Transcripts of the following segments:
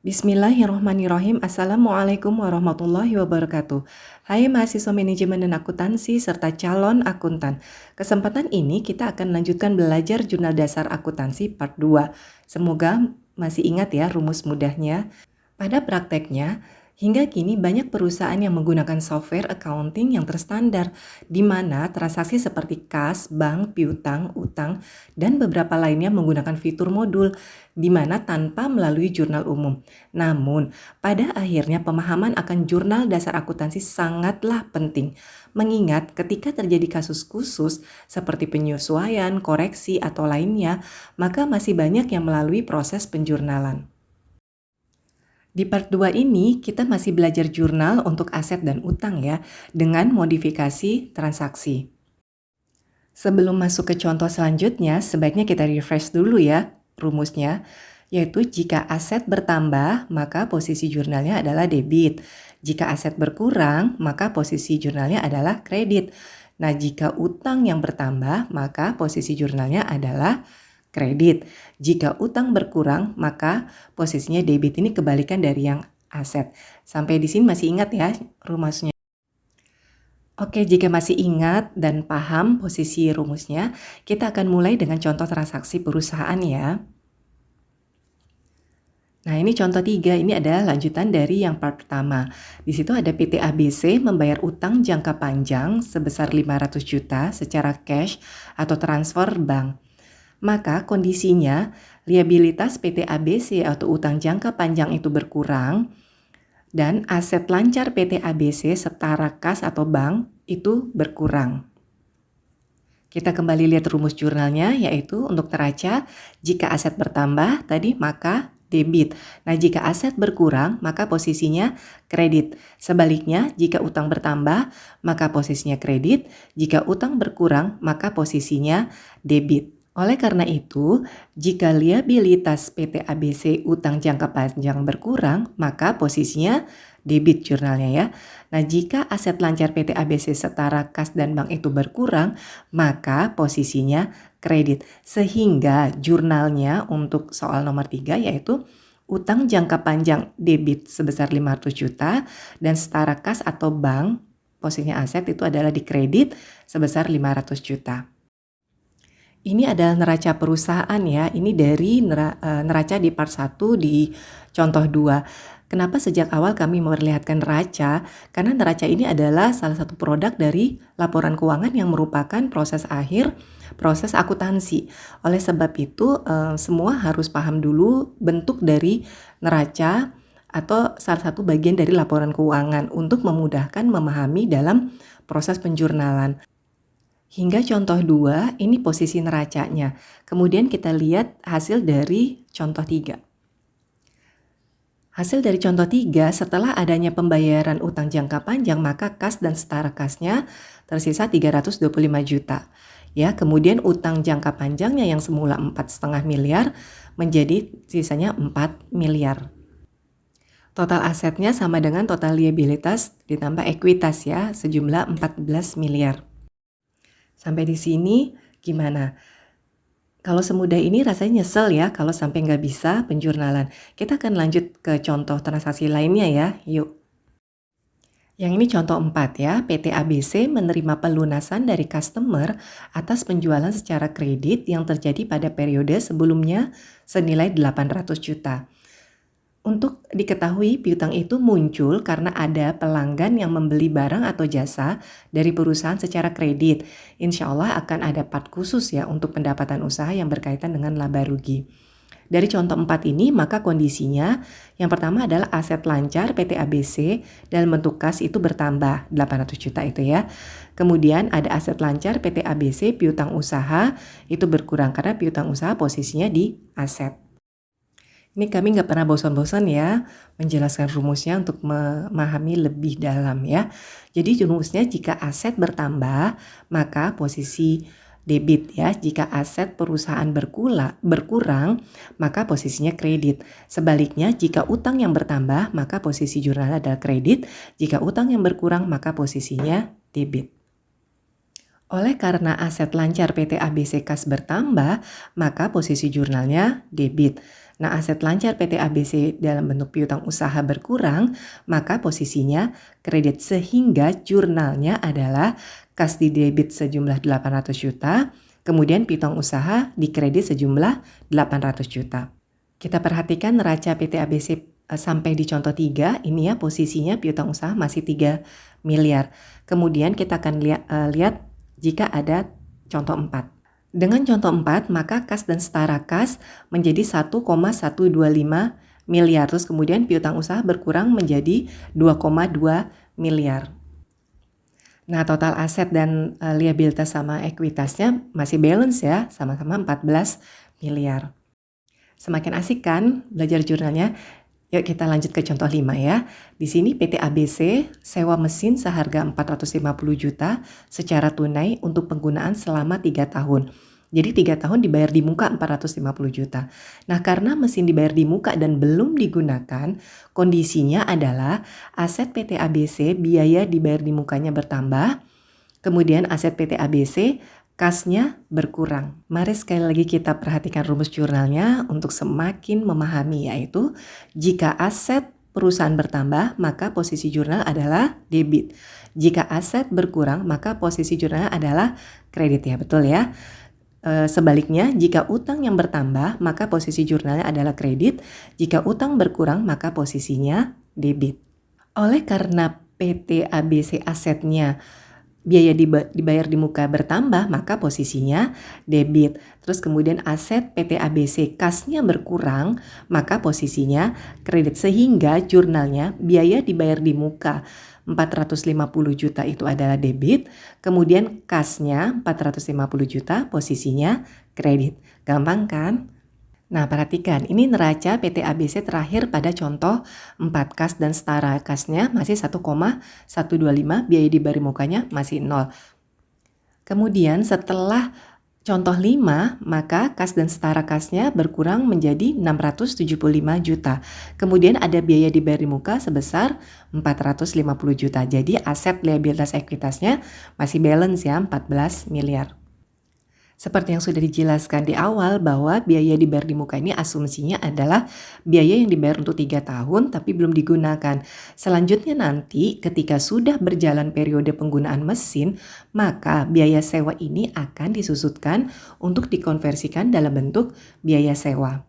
Bismillahirrohmanirrohim. Assalamualaikum warahmatullahi wabarakatuh. Hai mahasiswa manajemen dan akuntansi serta calon akuntan. Kesempatan ini kita akan lanjutkan belajar jurnal dasar akuntansi part 2. Semoga masih ingat ya rumus mudahnya. Pada prakteknya, hingga kini banyak perusahaan yang menggunakan software accounting yang terstandar, di mana transaksi seperti kas, bank, piutang, utang, dan beberapa lainnya menggunakan fitur modul, di mana tanpa melalui jurnal umum. Namun, pada akhirnya pemahaman akan jurnal dasar akuntansi sangatlah penting, mengingat ketika terjadi kasus khusus seperti penyesuaian, koreksi, atau lainnya, maka masih banyak yang melalui proses penjurnalan. Di part 2 ini kita masih belajar jurnal untuk aset dan utang ya, dengan modifikasi transaksi. Sebelum masuk ke contoh selanjutnya, sebaiknya kita refresh dulu ya rumusnya, yaitu jika aset bertambah, maka posisi jurnalnya adalah debit. Jika aset berkurang, maka posisi jurnalnya adalah kredit. Nah, jika utang yang bertambah, maka posisi jurnalnya adalah kredit. Jika utang berkurang, maka posisinya debit. Ini kebalikan dari yang aset. Sampai di sini masih ingat ya rumusnya? Oke, jika masih ingat dan paham posisi rumusnya, kita akan mulai dengan contoh transaksi perusahaan ya. Nah, ini contoh 3, ini adalah lanjutan dari yang part pertama. Di situ ada PT ABC membayar utang jangka panjang sebesar 500 juta secara cash atau transfer bank. Maka kondisinya liabilitas PT ABC atau utang jangka panjang itu berkurang dan aset lancar PT ABC setara kas atau bank itu berkurang. Kita kembali lihat rumus jurnalnya, yaitu untuk neraca jika aset bertambah tadi maka debit. Nah, jika aset berkurang maka posisinya kredit. Sebaliknya, jika utang bertambah maka posisinya kredit, jika utang berkurang maka posisinya debit. Oleh karena itu, jika liabilitas PT ABC utang jangka panjang berkurang, maka posisinya debit jurnalnya ya. Nah, jika aset lancar PT ABC setara kas dan bank itu berkurang, maka posisinya kredit. Sehingga jurnalnya untuk soal nomor 3 yaitu utang jangka panjang debit sebesar 500 juta dan setara kas atau bank, posisinya aset itu adalah di kredit sebesar 500 juta. Ini adalah neraca perusahaan ya, ini dari neraca di part 1 di contoh 2. Kenapa sejak awal kami memperlihatkan neraca? Karena neraca ini adalah salah satu produk dari laporan keuangan yang merupakan proses akhir proses akuntansi. Oleh sebab itu semua harus paham dulu bentuk dari neraca atau salah satu bagian dari laporan keuangan untuk memudahkan memahami dalam proses penjurnalan. Hingga contoh 2, ini posisi neracanya. Kemudian kita lihat hasil dari contoh 3. Hasil dari contoh 3, setelah adanya pembayaran utang jangka panjang, maka kas dan setara kasnya tersisa 325 juta. Ya, kemudian utang jangka panjangnya yang semula 4,5 miliar menjadi sisanya 4 miliar. Total asetnya sama dengan total liabilitas ditambah ekuitas ya, sejumlah 14 miliar. Sampai di sini gimana? Kalau semudah ini rasanya nyesel ya kalau sampai nggak bisa penjurnalan. Kita akan lanjut ke contoh transaksi lainnya ya, yuk. Yang ini contoh 4 ya, PT ABC menerima pelunasan dari customer atas penjualan secara kredit yang terjadi pada periode sebelumnya senilai 800 juta. Untuk diketahui, piutang itu muncul karena ada pelanggan yang membeli barang atau jasa dari perusahaan secara kredit. Insya Allah akan ada part khusus ya untuk pendapatan usaha yang berkaitan dengan laba rugi. Dari contoh 4 ini, maka kondisinya yang pertama adalah aset lancar PT ABC dalam bentuk kas itu bertambah 800 juta itu ya. Kemudian ada aset lancar PT ABC piutang usaha itu berkurang karena piutang usaha posisinya di aset. Ini kami nggak pernah bosan-bosan ya menjelaskan rumusnya untuk memahami lebih dalam ya. Jadi rumusnya jika aset bertambah maka posisi debit ya. Jika aset perusahaan berkurang maka posisinya kredit. Sebaliknya jika utang yang bertambah maka posisi jurnalnya adalah kredit. Jika utang yang berkurang maka posisinya debit. Oleh karena aset lancar PT ABC Kas bertambah, maka posisi jurnalnya debit. Nah, aset lancar PT ABC dalam bentuk piutang usaha berkurang, maka posisinya kredit sehingga jurnalnya adalah kas di debit sejumlah 800 juta, kemudian piutang usaha di kredit sejumlah 800 juta. Kita perhatikan neraca PT ABC sampai di contoh 3, ini ya posisinya piutang usaha masih 3 miliar. Kemudian kita akan lihat jika ada contoh 4. Dengan contoh 4, maka kas dan setara kas menjadi 1,125 miliar. Terus kemudian piutang usaha berkurang menjadi 2,2 miliar. Nah, total aset dan liabilitas sama ekuitasnya masih balance ya, sama-sama 14 miliar. Semakin asik kan belajar jurnalnya? Yuk kita lanjut ke contoh 5 ya. Di sini PT ABC sewa mesin seharga 450 juta secara tunai untuk penggunaan selama 3 tahun. Jadi 3 tahun dibayar di muka 450 juta. Nah, karena mesin dibayar di muka dan belum digunakan, kondisinya adalah aset PT ABC biaya dibayar di mukanya bertambah, kemudian aset PT ABC kasnya berkurang. Mari sekali lagi kita perhatikan rumus jurnalnya untuk semakin memahami, yaitu jika aset perusahaan bertambah maka posisi jurnal adalah debit. Jika aset berkurang maka posisi jurnal adalah kredit ya, betul ya. Sebaliknya jika utang yang bertambah maka posisi jurnalnya adalah kredit. Jika utang berkurang maka posisinya debit. Oleh karena PT ABC asetnya biaya dibayar di muka bertambah, maka posisinya debit. Terus kemudian aset PT ABC kasnya berkurang, maka posisinya kredit. Sehingga jurnalnya biaya dibayar di muka 450 juta itu adalah debit, kemudian kasnya 450 juta posisinya kredit. Gampang kan? Nah, perhatikan, ini neraca PT ABC terakhir pada contoh 4, kas dan setara kasnya masih 1,125, biaya dibayar mukanya masih 0. Kemudian setelah contoh 5, maka kas dan setara kasnya berkurang menjadi 675 juta. Kemudian ada biaya dibayar di muka sebesar 450 juta. Jadi aset liabilitas ekuitasnya masih balance ya, 14 miliar. Seperti yang sudah dijelaskan di awal bahwa biaya dibayar di muka ini asumsinya adalah biaya yang dibayar untuk 3 tahun tapi belum digunakan. Selanjutnya nanti ketika sudah berjalan periode penggunaan mesin, maka biaya sewa ini akan disusutkan untuk dikonversikan dalam bentuk biaya sewa.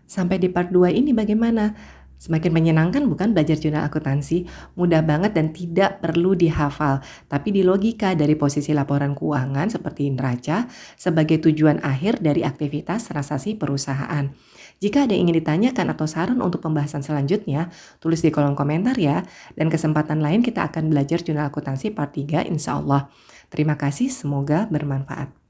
Sampai di part 2 ini bagaimana? Semakin menyenangkan bukan belajar jurnal akuntansi? Mudah banget dan tidak perlu dihafal, tapi di logika dari posisi laporan keuangan seperti neraca sebagai tujuan akhir dari aktivitas transaksi perusahaan. Jika ada yang ingin ditanyakan atau saran untuk pembahasan selanjutnya, tulis di kolom komentar ya. Dan kesempatan lain kita akan belajar jurnal akuntansi part 3 insya Allah. Terima kasih, semoga bermanfaat.